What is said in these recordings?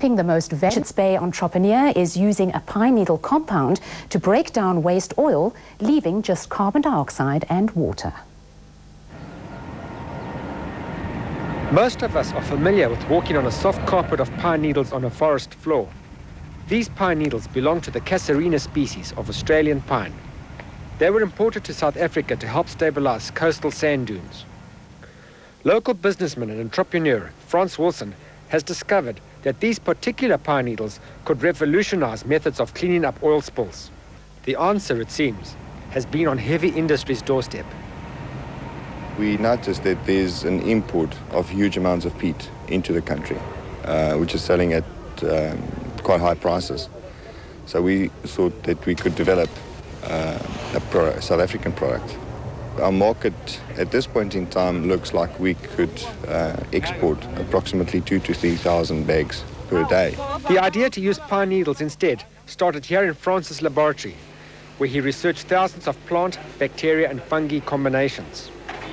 keeping the most Richards Bay entrepreneur is using a pine needle compound to break down waste oil, leaving just carbon dioxide and water. Most of us are familiar with walking on a soft carpet of pine needles on a forest floor. These pine needles belong to the Casuarina species of Australian pine. They were imported to South Africa to help stabilize coastal sand dunes. Local businessman and entrepreneur Frans Wilson has discovered that these particular pine needles could revolutionize methods of cleaning up oil spills. The answer, it seems, has been on heavy industry's doorstep. We noticed that there's an import of huge amounts of peat into the country, which is selling at quite high prices. So we thought that we could develop a South African product. Our market at this point in time looks like we could export approximately 2,000 to 3,000 bags per day. The idea to use pine needles instead started here in France's laboratory, where he researched thousands of plant, bacteria and fungi combinations.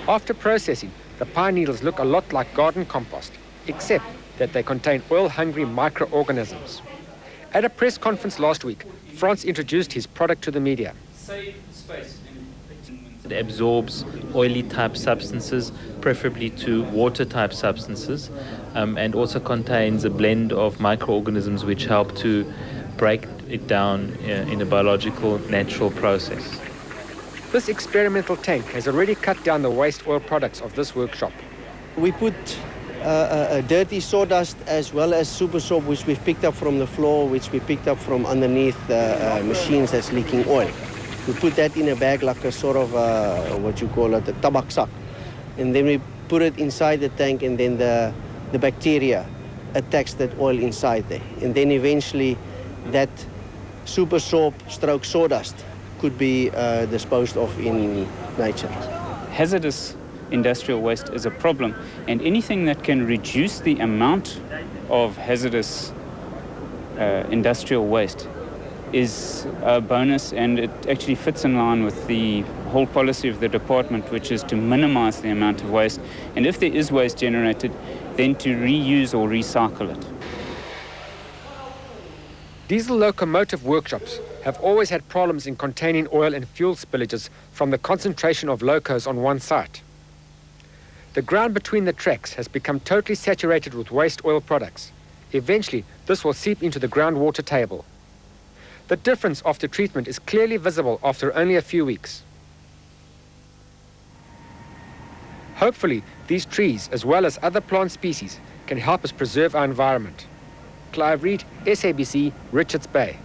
After processing, the pine needles look a lot like garden compost, except that they contain oil-hungry microorganisms. At a press conference last week, Frans introduced his product to the media. It absorbs oily type substances, preferably to water type substances, and also contains a blend of microorganisms which help to break it down in a biological, natural process. This experimental tank has already cut down the waste oil products of this workshop. We put dirty sawdust as well as SupaZorb, which we've picked up from the floor, which we picked up from underneath the machines that's leaking oil. We put that in a bag like a sort of, what you call it, a tabak sak. And then we put it inside the tank, and then the bacteria attacks that oil inside there. And then eventually that SupaZorb stroke sawdust could be disposed of in nature. Hazardous industrial waste is a problem, and anything that can reduce the amount of hazardous industrial waste is a bonus, and it actually fits in line with the whole policy of the department, which is to minimize the amount of waste, and if there is waste generated, then to reuse or recycle it. Diesel locomotive workshops have always had problems in containing oil and fuel spillages from the concentration of locos on one site. The ground between the tracks has become totally saturated with waste oil products. Eventually, this will seep into the groundwater table. The difference after treatment is clearly visible after only a few weeks. Hopefully, these trees, as well as other plant species, can help us preserve our environment. Clive Reid, SABC, Richards Bay.